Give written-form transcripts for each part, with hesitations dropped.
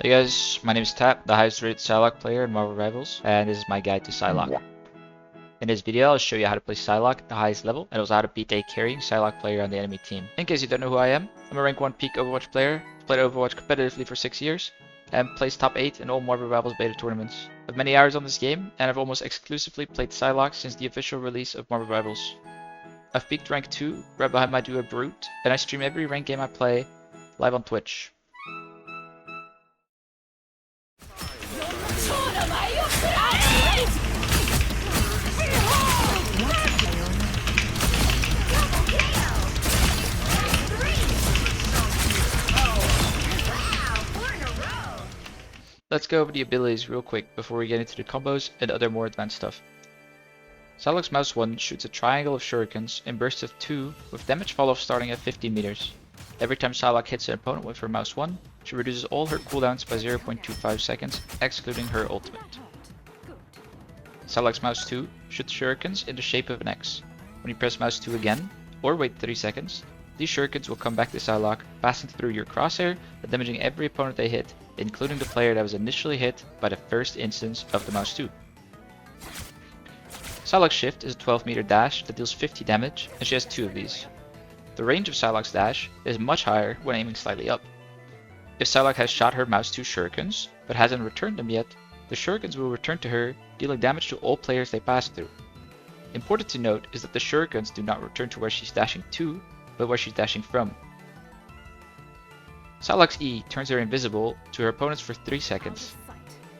Hey guys, my name is Tap, the highest rated Psylocke player in Marvel Rivals, and this is my guide to Psylocke. In this video, I'll show you how to play Psylocke at the highest level, and also how to beat a carrying Psylocke player on the enemy team. In case you don't know who I am, I'm a rank 1 peak Overwatch player, played Overwatch competitively for 6 years, and placed top 8 in all Marvel Rivals beta tournaments. I've many hours on this game, and I've almost exclusively played Psylocke since the official release of Marvel Rivals. I've peaked rank 2, right behind my duo Brute, and I stream every ranked game I play live on Twitch. Let's go over the abilities real quick before we get into the combos and other more advanced stuff. Psylocke's Mouse 1 shoots a triangle of shurikens in bursts of 2 with damage fall off starting at 15 meters. Every time Psylocke hits an opponent with her Mouse 1, she reduces all her cooldowns by 0.25 seconds, excluding her ultimate. Psylocke's Mouse 2 shoots shurikens in the shape of an X. When you press Mouse 2 again, or wait 30 seconds, these shurikens will come back to Psylocke, passing through your crosshair and damaging every opponent they hit, including the player that was initially hit by the first instance of the Mouse 2. Psylocke's Shift is a 12 meter dash that deals 50 damage, and she has 2 of these. The range of Psylocke's dash is much higher when aiming slightly up. If Psylocke has shot her Mouse 2 shurikens, but hasn't returned them yet, the shurikens will return to her, dealing damage to all players they pass through. Important to note is that the shurikens do not return to where she's dashing to, but where she's dashing from. Psylocke's E turns her invisible to her opponents for 3 seconds.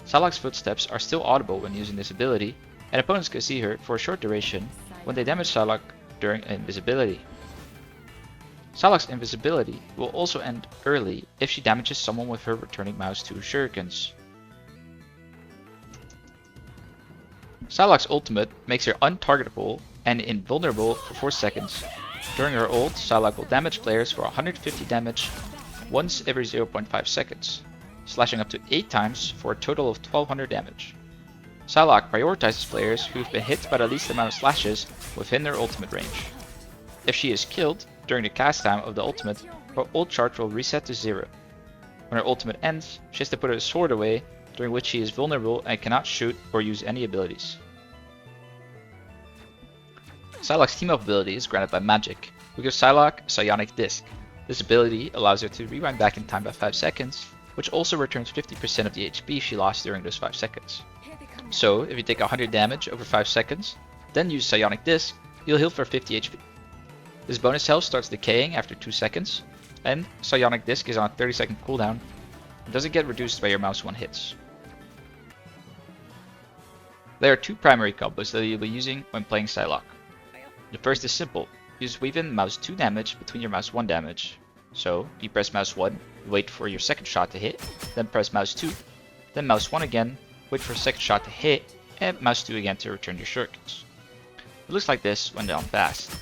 Psylocke's footsteps are still audible when using this ability, and opponents can see her for a short duration when they damage Psylocke during invisibility. Psylocke's invisibility will also end early if she damages someone with her returning Mouse 2 shurikens. Psylocke's ultimate makes her untargetable and invulnerable for 4 seconds. During her ult, Psylocke will damage players for 150 damage once every 0.5 seconds, slashing up to 8 times for a total of 1200 damage. Psylocke prioritizes players who've been hit by the least amount of slashes within their ultimate range. If she is killed during the cast time of the ultimate, her ult charge will reset to 0. When her ultimate ends, she has to put her sword away, during which she is vulnerable and cannot shoot or use any abilities. Psylocke's team-up ability is granted by magic, who gives Psylocke a Psionic Disc. This ability allows her to rewind back in time by 5 seconds, which also returns 50% of the HP she lost during those 5 seconds. So, if you take 100 damage over 5 seconds, then use Psionic Disc, you'll heal for 50 HP. This bonus health starts decaying after 2 seconds, and Psionic Disc is on a 30-second cooldown and doesn't get reduced by your Mouse 1 hits. There are 2 primary combos that you'll be using when playing Psylocke. The first is simple. You just weave in Mouse 2 damage between your Mouse 1 damage. So, you press Mouse 1, wait for your second shot to hit, then press Mouse 2, then Mouse 1 again, wait for a second shot to hit, and Mouse 2 again to return your shurikens. It looks like this when they're on fast.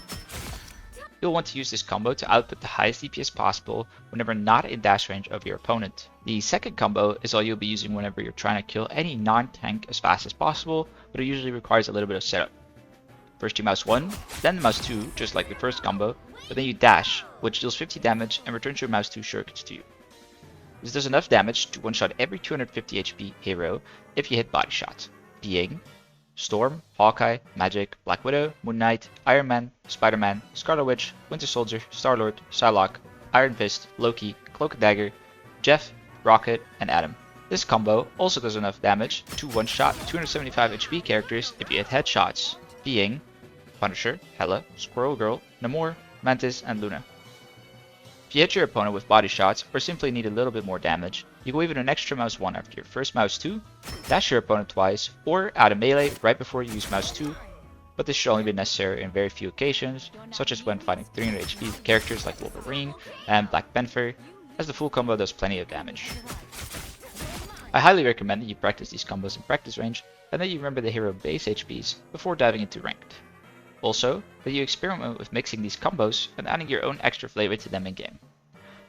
You'll want to use this combo to output the highest DPS possible whenever not in dash range of your opponent. The second combo is all you'll be using whenever you're trying to kill any non-tank as fast as possible, but it usually requires a little bit of setup. First you Mouse 1, then Mouse 2, just like the first combo, but then you dash, which deals 50 damage and returns your Mouse 2 shurikens to you. This does enough damage to one-shot every 250 HP hero if you hit body shots, being Storm, Hawkeye, Magic, Black Widow, Moon Knight, Iron Man, Spider-Man, Scarlet Witch, Winter Soldier, Star-Lord, Psylocke, Iron Fist, Loki, Cloak and Dagger, Jeff, Rocket, and Adam. This combo also does enough damage to one-shot 275 HP characters if you hit headshots, being Punisher, Hela, Squirrel Girl, Namor, Mantis, and Luna. If you hit your opponent with body shots or simply need a little bit more damage, you can weave in an extra Mouse 1 after your first Mouse 2, dash your opponent twice, or add a melee right before you use Mouse 2, but this should only be necessary in very few occasions, such as when fighting 300 HP characters like Wolverine and Black Panther, as the full combo does plenty of damage. I highly recommend that you practice these combos in practice range and that you remember the hero base HPs before diving into ranked. Also, that you experiment with mixing these combos and adding your own extra flavor to them in-game.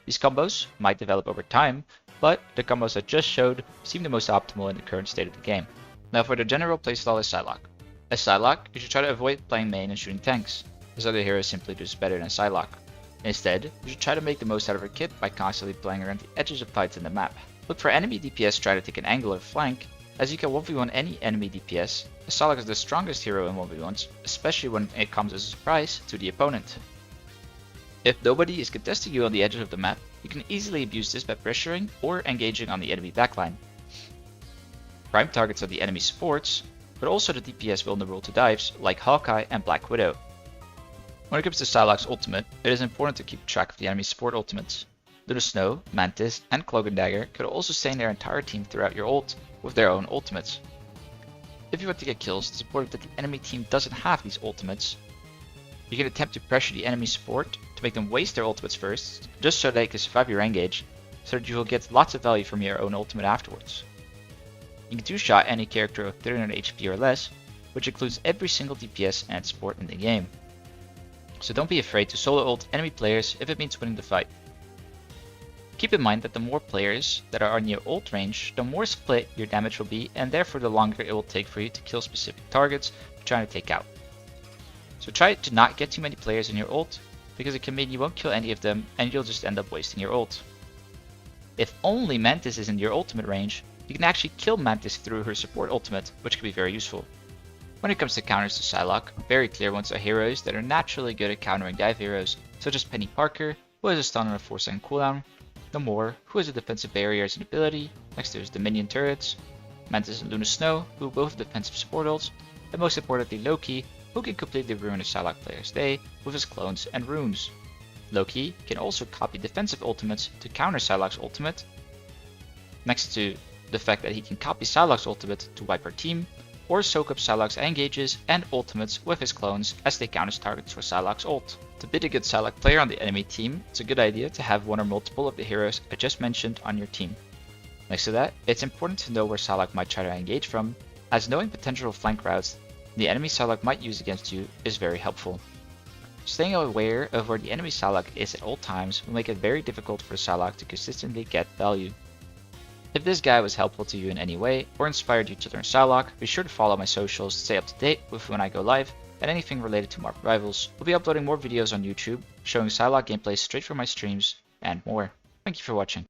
These combos might develop over time, but the combos I just showed seem the most optimal in the current state of the game. Now for the general playstyle as Psylocke. As Psylocke, you should try to avoid playing main and shooting tanks, as other heroes simply do better than Psylocke. Instead, you should try to make the most out of her kit by constantly playing around the edges of fights in the map. Look for enemy DPS try to take an angle or flank, as you can 1v1 any enemy DPS, as Psylocke is the strongest hero in 1v1s, especially when it comes as a surprise to the opponent. If nobody is contesting you on the edges of the map, you can easily abuse this by pressuring or engaging on the enemy backline. Prime targets are the enemy supports, but also the DPS vulnerable to dives like Hawkeye and Black Widow. When it comes to Psylocke's ultimate, it is important to keep track of the enemy support ultimates. Luna Snow, Mantis, and Cloak and Dagger could also sustain their entire team throughout your ult with their own ultimates. If you want to get kills, it's important that the enemy team doesn't have these ultimates. You can attempt to pressure the enemy support to make them waste their ultimates first, just so they can survive your engage, so that you will get lots of value from your own ultimate afterwards. You can two-shot any character of 300 HP or less, which includes every single DPS and support in the game. So don't be afraid to solo ult enemy players if it means winning the fight. Keep in mind that the more players that are on your ult range, the more split your damage will be, and therefore the longer it will take for you to kill specific targets you're trying to take out. So try to not get too many players in your ult, because it can mean you won't kill any of them and you'll just end up wasting your ult. If only Mantis is in your ultimate range, you can actually kill Mantis through her support ultimate, which can be very useful. When it comes to counters to Psylocke, very clear ones are heroes that are naturally good at countering dive heroes, such as Penny Parker, who has a stun on a 4-second cooldown, Namor, who has a defensive barrier as an ability, next there's the minion turrets, Mantis and Luna Snow, who both have defensive support ults, and most importantly Loki, who can completely ruin a Psylocke player's day with his clones and runes. Loki can also copy defensive ultimates to counter Psylocke's ultimate, next to the fact that he can copy Psylocke's ultimate to wipe her team, or soak up Psylocke's engages and ultimates with his clones as they counter targets for Psylocke's ult. To beat a good Psylocke player on the enemy team, it's a good idea to have one or multiple of the heroes I just mentioned on your team. Next to that, it's important to know where Psylocke might try to engage from, as knowing potential flank routes the enemy Psylocke might use against you is very helpful. Staying aware of where the enemy Psylocke is at all times will make it very difficult for Psylocke to consistently get value. If this guide was helpful to you in any way, or inspired you to learn Psylocke, be sure to follow my socials to stay up to date with when I go live, and anything related to Marvel Rivals. We'll be uploading more videos on YouTube, showing Psylocke gameplay straight from my streams, and more. Thank you for watching.